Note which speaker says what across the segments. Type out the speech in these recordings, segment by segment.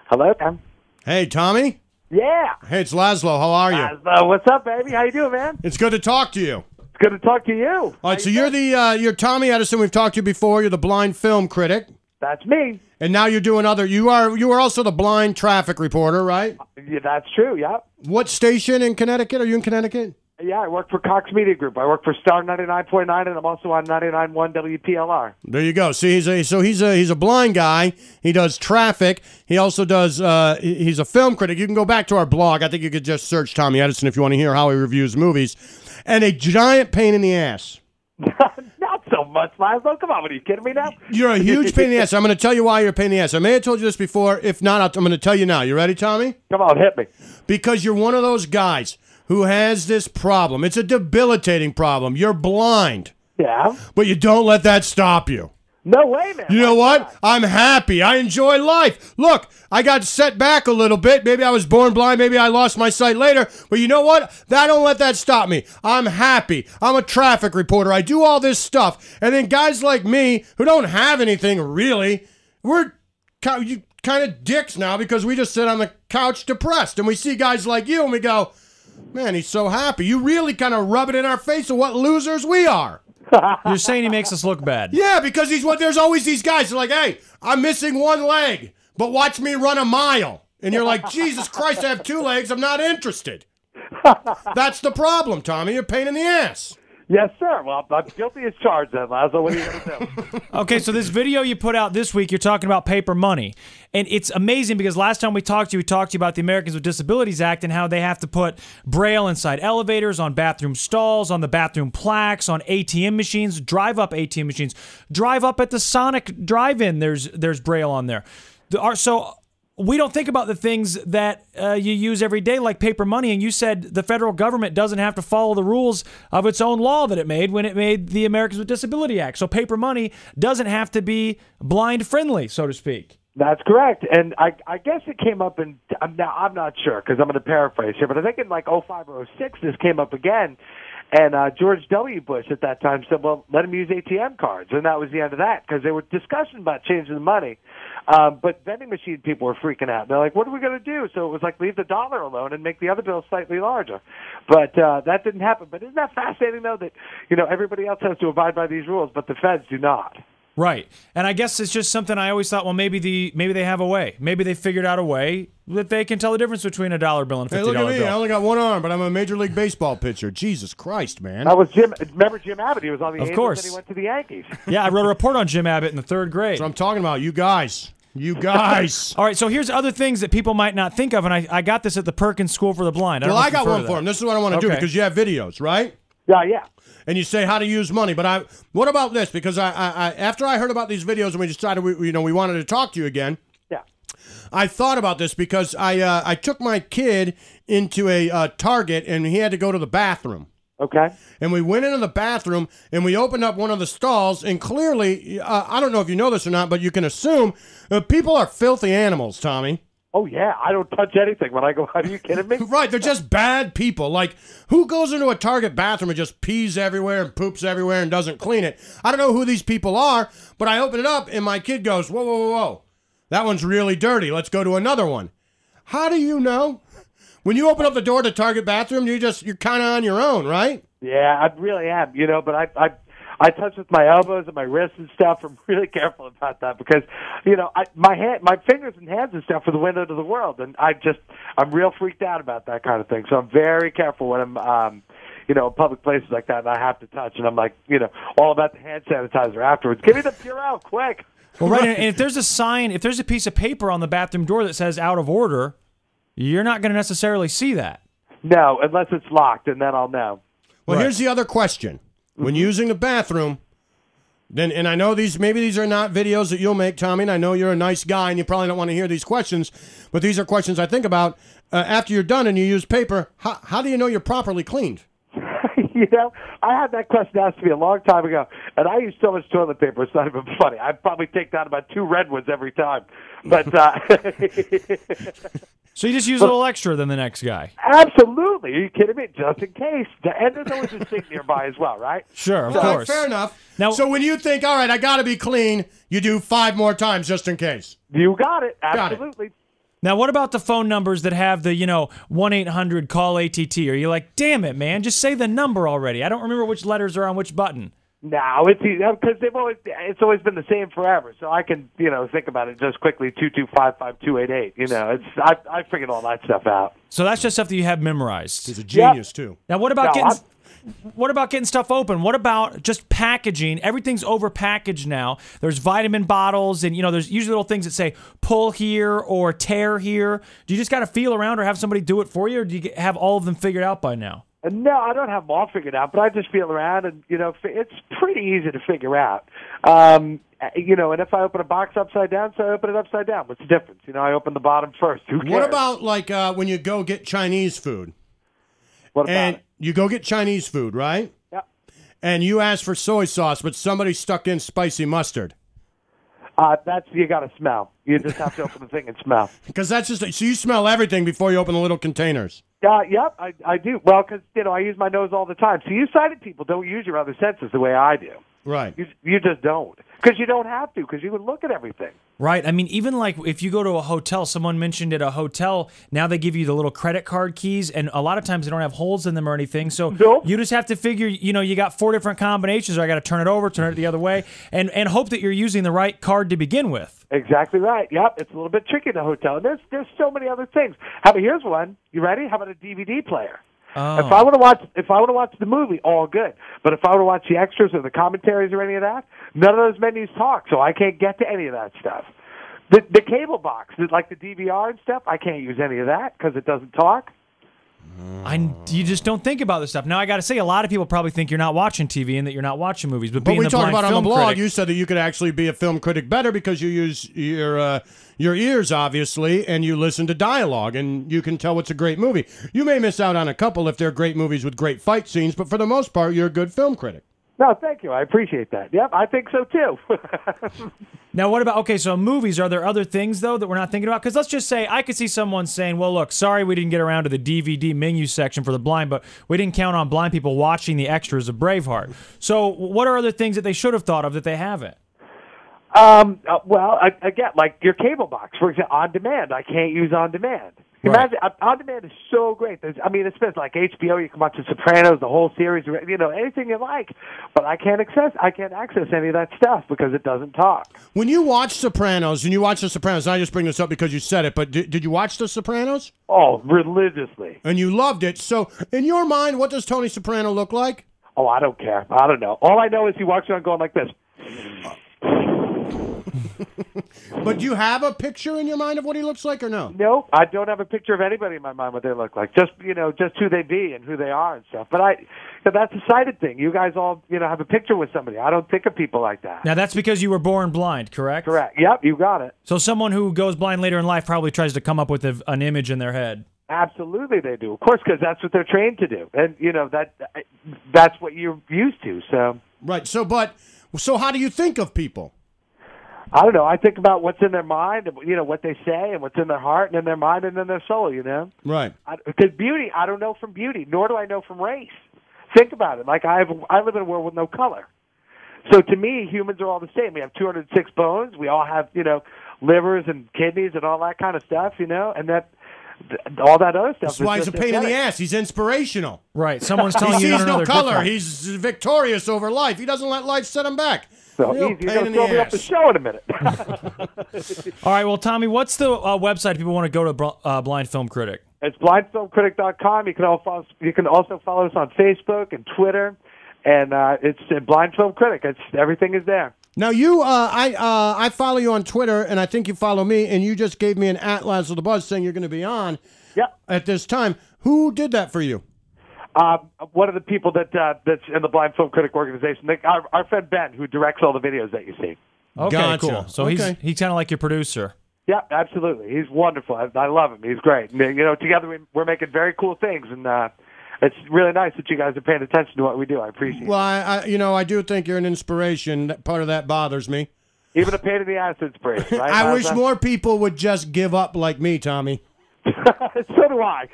Speaker 1: Hello, Tom.
Speaker 2: Hey, Tommy.
Speaker 1: Yeah.
Speaker 2: Hey, it's Lazlo. How are you?
Speaker 1: Lazlo, what's up, baby? How you doing, man?
Speaker 2: It's good to talk to you.
Speaker 1: It's good to talk to you.
Speaker 2: All right, so you're Tommy Edison. We've talked to you before. You're the blind film critic.
Speaker 1: That's me.
Speaker 2: And now you're doing other. You are also the blind traffic reporter, right?
Speaker 1: Yeah, that's true. Yeah.
Speaker 2: What station in Connecticut? Are you in Connecticut?
Speaker 1: Yeah, I work for Cox Media Group. I work for Star 99.9, and I'm also on 99.1 WPLR.
Speaker 2: There you go. See, he's a blind guy. He does traffic. He also does. He's a film critic. You can go back to our blog. I think you could just search Tommy Edison if you want to hear how he reviews movies. And a giant pain in the ass.
Speaker 1: Not so much, Lazlo. Come on, are you kidding me now?
Speaker 2: You're a huge pain in the ass. I'm going to tell you why you're a pain in the ass. I may have told you this before. If not, I'm going to tell you now. You ready, Tommy?
Speaker 1: Come on, hit me.
Speaker 2: Because you're one of those guys who has this problem. It's a debilitating problem. You're blind.
Speaker 1: Yeah.
Speaker 2: But you don't let that stop you.
Speaker 1: No way, man.
Speaker 2: You know what? I'm happy. I enjoy life. Look, I got set back a little bit. Maybe I was born blind. Maybe I lost my sight later. But you know what? Don't let that stop me. I'm happy. I'm a traffic reporter. I do all this stuff. And then guys like me who don't have anything really, we're kind of dicks now because we just sit on the couch depressed. And we see guys like you and we go, man, he's so happy. You really kind of rub it in our face of what losers we are.
Speaker 3: You're saying he makes us look bad.
Speaker 2: Yeah, because there's always these guys who are like, hey, I'm missing one leg, but watch me run a mile. And you're like, Jesus Christ, I have two legs. I'm not interested. That's the problem, Tommy. You're a pain in the ass.
Speaker 1: Yes, sir. Well, I'm guilty as charged, then, Lazlo. What are you going to do?
Speaker 3: Okay, so this video you put out this week, you're talking about paper money. And it's amazing because last time we talked to you about the Americans with Disabilities Act and how they have to put Braille inside elevators, on bathroom stalls, on the bathroom plaques, on ATM machines, drive-up ATM machines. Drive up at the Sonic drive-in, there's Braille on there. So we don't think about the things that you use every day, like paper money. And you said the federal government doesn't have to follow the rules of its own law that it made when it made the Americans with Disability Act. So paper money doesn't have to be blind friendly, so to speak.
Speaker 1: That's correct. And I guess it came up in, now I'm not sure because I'm going to paraphrase here, but I think in like 05 or 06 this came up again. And George W. Bush at that time said, well, let him use ATM cards. And that was the end of that because they were discussing about changing the money. But vending machine people were freaking out. They're like, what are we going to do? So it was like, leave the dollar alone and make the other bill slightly larger. But that didn't happen. But isn't that fascinating, though, that everybody else has to abide by these rules, but the feds do not?
Speaker 3: Right. And I guess it's just something I always thought, well, maybe they have a way. Maybe they figured out a way that they can tell the difference between a $1 bill and a $50 bill.
Speaker 2: Hey, look at me. I only got one arm, but I'm a Major League Baseball pitcher. Jesus Christ, man.
Speaker 1: That was Jim. Remember Jim Abbott? He was on the Angels,
Speaker 3: course.
Speaker 1: and he went to the Yankees.
Speaker 3: Yeah, I wrote a report on Jim Abbott in the 3rd grade.
Speaker 2: That's what I'm talking about. You guys. You guys.
Speaker 3: All right, so here's other things that people might not think of, and I got this at the Perkins School for the Blind.
Speaker 2: Well, I got one for him. This is what I want to do because you have videos, right?
Speaker 1: Yeah.
Speaker 2: And you say how to use money, but what about this? Because I after I heard about these videos and we decided we wanted to talk to you again.
Speaker 1: Yeah.
Speaker 2: I thought about this because I took my kid into a Target and he had to go to the bathroom.
Speaker 1: Okay.
Speaker 2: And we went into the bathroom and we opened up one of the stalls and clearly, I don't know if you know this or not, but you can assume people are filthy animals, Tommy.
Speaker 1: Oh, yeah. I don't touch anything when I go out. Are you kidding me?
Speaker 2: Right. They're just bad people. Like, who goes into a Target bathroom and just pees everywhere and poops everywhere and doesn't clean it? I don't know who these people are, but I open it up and my kid goes, whoa, whoa, whoa, whoa. That one's really dirty. Let's go to another one. How do you know? When you open up the door to Target bathroom, you're kind of on your own, right?
Speaker 1: Yeah, I really am. But I touch with my elbows and my wrists and stuff. I'm really careful about that because, my fingers and hands and stuff are the window to the world, and I'm real freaked out about that kind of thing. So I'm very careful when I'm, in public places like that, and I have to touch, and I'm like, all about the hand sanitizer afterwards. Give me the Purell, quick.
Speaker 3: Well, right, and if there's a piece of paper on the bathroom door that says out of order, you're not going to necessarily see that.
Speaker 1: No, unless it's locked, and then I'll know.
Speaker 2: Well, here's the other question. When using the bathroom, then, and I know maybe these are not videos that you'll make, Tommy, and I know you're a nice guy and you probably don't want to hear these questions, but these are questions I think about. After you're done and you use paper, how do you know you're properly cleaned?
Speaker 1: I had that question asked to me a long time ago, and I use so much toilet paper, it's not even funny. I probably take down about 2 Redwoods every time. But
Speaker 3: so you just use a little extra than the next guy?
Speaker 1: Absolutely. Are you kidding me? Just in case. And there's always a sink nearby as well, right?
Speaker 3: Sure, of course.
Speaker 2: Fair enough. Now, so when you think, all right, I got to be clean, you do 5 more times just in case.
Speaker 1: You got it. Absolutely.
Speaker 3: Now, what about the phone numbers that have the, 1-800-CALL-ATT? Are you like, damn it, man, just say the number already? I don't remember which letters are on which button.
Speaker 1: No, it's because it's always been the same forever. So I can, think about it just quickly. 2255288. I figured all that stuff out.
Speaker 3: So that's just stuff that you have memorized.
Speaker 2: He's a genius too.
Speaker 3: Now, what about getting stuff open? What about just packaging? Everything's over packaged now. There's vitamin bottles, and there's usually little things that say pull here or tear here. Do you just got to feel around or have somebody do it for you, or do you have all of them figured out by now?
Speaker 1: No, I don't have them all figured out, but I just feel around, and it's pretty easy to figure out. And if I open a box upside down, so I open it upside down. What's the difference? I open the bottom first. Who cares?
Speaker 2: What about when you go get Chinese food?
Speaker 1: What about it?
Speaker 2: You go get Chinese food, right?
Speaker 1: Yep.
Speaker 2: And you ask for soy sauce, but somebody stuck in spicy mustard.
Speaker 1: You got to smell. You just have to open the thing and smell.
Speaker 2: Because that's just so you smell everything before you open the little containers.
Speaker 1: Yep, I do. Well, because I use my nose all the time. So you sighted people don't use your other senses the way I do.
Speaker 2: Right.
Speaker 1: You just don't. Because you don't have to, because you would look at everything.
Speaker 3: Right. I mean, even like if you go to a hotel, someone mentioned at a hotel, now they give you the little credit card keys, and a lot of times they don't have holes in them or anything. So you just have to figure, you got 4 different combinations, or I got to turn it over, turn it the other way, and hope that you're using the right card to begin with.
Speaker 1: Exactly right. Yep, it's a little bit tricky in a hotel. And there's so many other things. Here's one. You ready? How about a DVD player?
Speaker 3: Oh.
Speaker 1: If I want to watch the movie, all good. But if I want to watch the extras or the commentaries or any of that, none of those menus talk, so I can't get to any of that stuff. The cable box, like the DVR and stuff, I can't use any of that because it doesn't talk.
Speaker 3: You just don't think about this stuff. Now, I got to say, a lot of people probably think you're not watching TV and that you're not watching movies. But
Speaker 2: we talked about on the blog,
Speaker 3: critic,
Speaker 2: you said that you could actually be a film critic better because you use your ears, obviously, and you listen to dialogue, and you can tell what's a great movie. You may miss out on a couple if they're great movies with great fight scenes, but for the most part, you're a good film critic.
Speaker 1: No, thank you. I appreciate that. Yep, I think so, too.
Speaker 3: Now, what about, so movies, are there other things, though, that we're not thinking about? Because let's just say, I could see someone saying, well, look, sorry we didn't get around to the DVD menu section for the blind, but we didn't count on blind people watching the extras of Braveheart. So what are other things that they should have thought of that they haven't?
Speaker 1: Well, again, like your cable box, for example, on demand. I can't use on demand.
Speaker 3: Right.
Speaker 1: Imagine, on demand is so great. It's been like HBO. You can watch The Sopranos, the whole series, anything you like. But I can't access any of that stuff because it doesn't talk.
Speaker 2: When you watch Sopranos, and I just bring this up because you said it, but did you watch The Sopranos?
Speaker 1: Oh, religiously.
Speaker 2: And you loved it. So, in your mind, what does Tony Soprano look like?
Speaker 1: Oh, I don't care. I don't know. All I know is he walks around going like this.
Speaker 2: But do you have a picture in your mind of what he looks like, or no?
Speaker 1: No, I don't have a picture of anybody in my mind what they look like. Just who they be and who they are and stuff. But that's a sighted thing. You guys all have a picture with somebody. I don't think of people like that.
Speaker 3: Now that's because you were born blind, correct?
Speaker 1: Correct. Yep, you got it.
Speaker 3: So someone who goes blind later in life probably tries to come up with an image in their head.
Speaker 1: Absolutely, they do. Of course, because that's what they're trained to do, and that's what you're used to. So
Speaker 2: right. So how do you think of people?
Speaker 1: I don't know. I think about what's in their mind, what they say, and what's in their heart, and in their mind, and in their soul.
Speaker 2: Right.
Speaker 1: Because beauty, I don't know from beauty, nor do I know from race. Think about it. Like I live in a world with no color. So to me, humans are all the same. We have 206 bones. We all have livers and kidneys and all that kind of stuff. And that. All that other stuff.
Speaker 2: That's why he's a pain in the ass. He's inspirational.
Speaker 3: Right. Someone's telling you
Speaker 2: he sees no color.
Speaker 3: Different.
Speaker 2: He's victorious over life. He doesn't let life set him back.
Speaker 1: So easy. You're going to throw me off the show in a minute.
Speaker 3: All right. Well, Tommy, what's the website if people want to go to Blind Film Critic?
Speaker 1: It's blindfilmcritic.com. You can also follow us on Facebook and Twitter, and it's Blind Film Critic. Everything is there.
Speaker 2: Now I follow you on Twitter, and I think you follow me, and you just gave me an @Lazlo the Buzz saying you're going to be on.
Speaker 1: Yep.
Speaker 2: At this time. Who did that for you?
Speaker 1: One of the people that's in the Blind Film Critic organization, our friend Ben, who directs all the videos that you see.
Speaker 3: Okay,
Speaker 2: gotcha.
Speaker 3: Cool. So he's kind of like your producer.
Speaker 1: Yeah, absolutely. He's wonderful. I love him. He's great. And, together we're making very cool things, and it's really nice that you guys are paying attention to what we do. I appreciate it.
Speaker 2: Well, I do think you're an inspiration. Part of that bothers me.
Speaker 1: Even a pain in the ass inspiration, right?
Speaker 2: I wish more people would just give up like me, Tommy.
Speaker 1: So do I.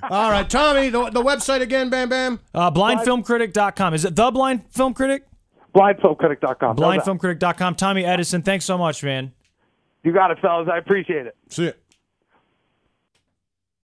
Speaker 2: All right, Tommy, the website again, Bam Bam?
Speaker 3: Blindfilmcritic.com. Is it The Blind Film Critic?
Speaker 1: Blindfilmcritic.com.
Speaker 3: Blindfilmcritic.com. Tommy Edison, thanks so much, man.
Speaker 1: You got it, fellas. I appreciate it.
Speaker 2: See ya.